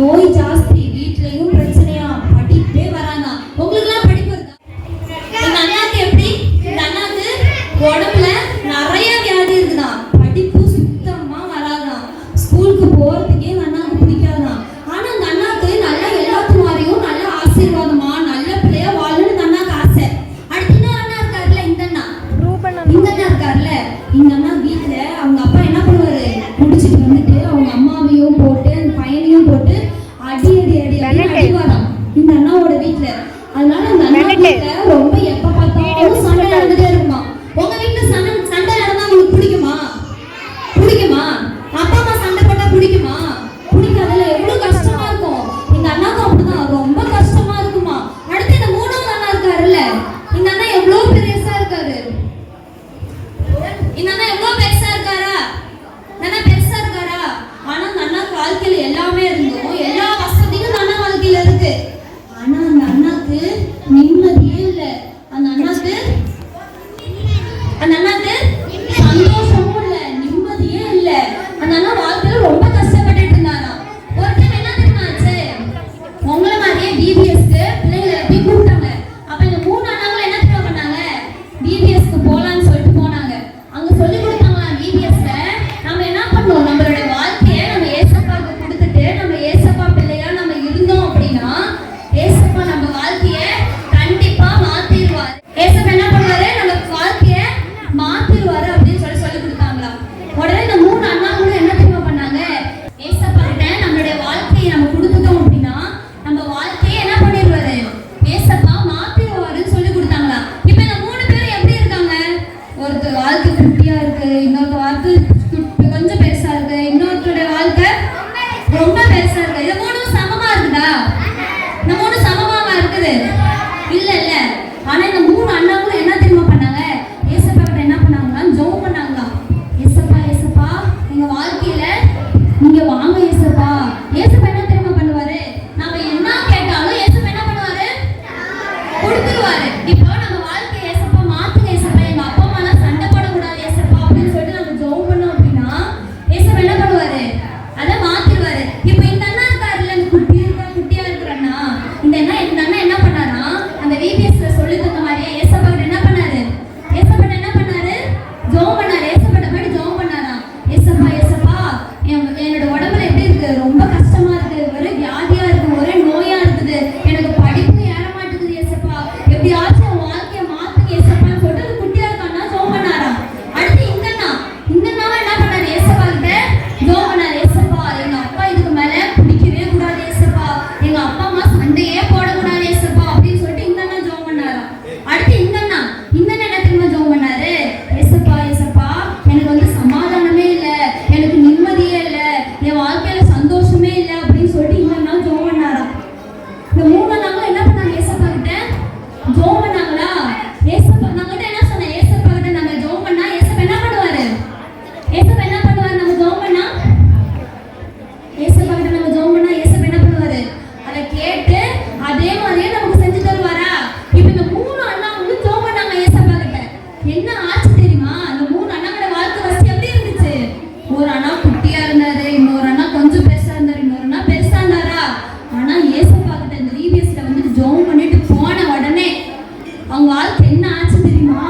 நோய் ஜாஸ்தி, வீட்லயும் பிரச்சனையா, படிப்பே வரானா. உங்களுக்குலாம் படிப்பு இருக்கா? இந்த அண்ணாக்கு எப்படி? இந்த அண்ணாக்கு உடம்புல நிறைய வியாதி இருக்குதான், படிப்பு சுத்தமா வராதான், ஸ்கூலுக்கு போறதுக்கே இந்த அண்ணாக்கு பிடிக்காதான். ஆனா அந்த அண்ணாக்கு நல்ல எல்லாத்து மாதிரியும் நல்ல ஆசீர்வாதமா நல்ல பிள்ளையா வாழணும்னு இந்த அண்ணாக்கு ஆசை. அடுத்து இன்னொரு அண்ணா இருக்காருல்ல, இந்த அண்ணா இருக்காருல்ல, இந்த அண்ணா வீட்டுல அவங்க அப்பா என்ன பண்ணுவாரு, குடிச்சிட்டு வந்துட்டு அவங்க அம்மாவையும் போட்டு அந்த பையனையும் போட்டு அடிவாராம் இந்த அண்ணாவோட வீட்டுல. அதனால அந்த அண்ணா வீட்டுல ரொம்ப எப்ப பார்த்தாலும் சண்டை நடந்துட்டே இருக்குமா. உங்க வீட்டுல சண்டை நடந்தா உங்களுக்கு பிடிக்குமா? அப்பா அம்மா சண்டை போட்டா பிடிக்குமா? பிடிக்காதுல. எவ்வளவு கஷ்டமா இருக்கும். இந்த அண்ணாக்கும் அப்படிதான், ரொம்ப கஷ்டமா இருக்குமா. அடுத்து இந்த மூணாவது அண்ணா இருக்காருல்ல, இந்த அண்ணா எவ்வளவு பெருசா இருக்காரு. இந்த அண்ணா எவ்வளவு பெருசா இருக்காரா? ஆனா அந்த அண்ணாக்கு வாழ்க்கையில எல்லாமே இருந்தும் எல்லா வசதியும் அந்த அண்ணா வாழ்க்கையில இருக்கு. ஆனா அந்த அண்ணாக்கு நிம்மதியே இல்லை. அந்த அண்ணாக்கு சந்தோஷமும் இல்லை, நிம்மதியே இல்லை. அந்த அண்ணா வாழ்க்கையில ரொம்ப கஷ்டப்பட்டுட்டு இருந்தாராம். ஒரு டைம் என்ன தெரியுமா ஆச்சு, உங்களை மாதிரியே பிபிஎஸ்க்கு பிள்ளைங்களை எப்படி கூப்பிட்டாங்க. அப்ப இந்த மூணு அண்ணாங்களும் என்ன தெரியுமா பண்ணாங்க, பிபிஎஸ்க்கு போலான்னு சொல்லிட்டு போனாங்க. அங்க சொல்லி கொடுத்தாங்களாம், பிபிஎஸ்ல நம்ம என்ன பண்ணோம், நம்மளுடைய வாழ்க்கையை நம்ம ஏசப்பாக்கு கொடுத்துட்டு நம்ம ஏசப்பா பிள்ளையா நம்ம இருந்தோம் அப்படின்னா ஏசப்பா நம்ம வாழ்க்கையை கண்டிப்பா மாத்திடுவாரு. ஏசப்பா என்ன பண்ணுவாரு, நம்ம வாழ்க்கையை மாத்திடுவாரு அப்படின்னு சொல்லி கொடுத்தாங்களாம். உடனே இந்த மூணு அண்ணாங்களும் என்ன தெரியுமா பண்ணாங்க, ஏசப்பா கிட்ட நம்மளுடைய வாழ்க்கையை நம்ம கொடுத்துட்டோம் அப்படின்னா நம்ம வாழ்க்கையை என்ன பண்ணிடுவாரு, ஏசப்பா மாத்திடுவாருன்னு சொல்லி கொடுத்தாங்களாம். இப்ப இந்த மூணு பேரும் எப்படி இருக்காங்க, ஒருத்தர் வாழ்க்கை குட்டியா இருக்கு, இன்னொரு வாழ்க்கை கொஞ்சம் பெருசா இருக்கு, இன்னொருத்தருடைய வாழ்க்கை ரொம்ப பெருசா இருக்கு. இது மூணும் சமமா இருக்குதா? இந்த மூணு சமமாவா இருக்குது? இல்ல. ஆனா இந்த மூணு அண்ணாங்களும் என்ன தெரியுமா பண்ணாங்க, ஏசப்பா கிட்ட என்ன பண்ணாங்கன்னா ஜெபம் பண்ணாங்களாம். ஏசப்பா எங்க வாழ்க்கையில நீங்க வாங்க ஏசப்பா. ஏசப்பா என்ன தெரியுமா பண்ணுவாரு, நாம என்ன கேட்டாலும் ஏசப்பா என்ன பண்ணுவாரு, கொடுத்துருவாரு. இப்போ நம்ம வாழ்க்கையை ஏசப்பா மாத்துங்க ஏசப்பா, எங்க அப்பா அம்மா எல்லாம் சண்டை போடக்கூடாது ஏசப்பா அப்படின்னு சொல்லிட்டு நம்ம ஜெபம் பண்ணோம் அப்படின்னா ஏசப்பா என்ன பண்ணுவாரு, அதை மாத்திடுவாரு. இப்போ இந்த அண்ணா இருக்காருல்ல, இந்த குட்டியா இருக்கிற அண்ணா, இந்த அண்ணா என்ன பண்ணாரா, அந்த விபிஎஸ்ல சொல்லி தந்த மாதிரியே ஏசப்பா கிட்ட என்ன பண்ணாரு, ஜெபம் பண்ணாரு. ஏசப்பா போயிட்டு ஜெபம் பண்ணாரா, ஏசப்பா என்னோட உடம்புல எப்படி இருக்கு, ரொம்ப கஷ்டமா இருக்கு, ஒரே வியாதியா இருக்கு, ஒரே நோயா இருக்குது, எனக்கு படிப்பு ஏற மாட்டேங்குது ஏசப்பா, எப்படியாச்சும் வாழ்க்கையை மாத்துங்க ஏசப்பான்னு சொல்லிட்டு அந்த குட்டியா இருக்கான்னா ஜெபம் பண்ணாரா. அடுத்து இந்த அண்ணாவை என்ன பண்ணாரு, ஏசப்பா கிட்ட ஜெபம் பண்ணாரு. ஏசப்பா எங்க அப்பா இதுக்கு மேல பிடிக்கவே கூடாது ஏசப்பா, எங்க அப்பா அம்மா சண்டையே போடக்கூடாது ஏசப்பா அப்படின்னு சொல்லிட்டு இந்த அண்ணா ஜெபம் பண்ணாரா. அடுத்து இந்த அண்ணா என்ன தெரியுமா ஜெபம் பண்ணாரு, ஏசப்பா எனக்கு சமாதானமே இல்லை, எனக்கு நிம்மதியே இல்லை, என் வாழ்க்கையில சந்தோஷமே இல்லை அப்படின்னு சொல்லிட்டு இந்த அண்ணா ஜெபம் பண்ணாரா. இந்த மூணு அண்ணாங்களும் என்ன பண்ணாங்க, ஏசப்பா கிட்ட ஜெபம் பண்ணாங்களா. ஏசப்பா நாங்கிட்ட என்ன சொன்னேன், ஏசப்பா கிட்ட நம்ம ஜெபம் பண்ணா ஏசப்பா என்ன பண்ணுவாரு, நம்ம ஜெபம் பண்ணா ஏசப்பா கிட்ட நம்ம ஜெபம் பண்ணா ஏசப்பா என்ன பண்ணுவாரு, அதை கேட்டு அதே மாதிரியே நமக்கு செஞ்சு தருவாரா. இப்ப இந்த மூணு அண்ணாங்களும் ஜெபம் பண்ணாங்க ஏசப்பா கிட்ட. என்ன ஆச்சு தெரியுமா, அந்த மூணு அண்ணாவோட வாழ்க்கை வசதி எப்படி இருந்துச்சு, ஒரு அண்ணா குட்டியா இருந்தாரு, இன்னொரு அண்ணா கொஞ்சம் பெருசா இருந்தாரு, இன்னொரு அண்ணா பெருசா இருந்தாரா. ஆனா ஏசப்பா கிட்ட இந்த விபிஎஸ்ல வந்து ஜெபம் பண்ணிட்டு போன உடனே அவங்க வாழ்க்கை என்ன ஆச்சு தெரியுமா,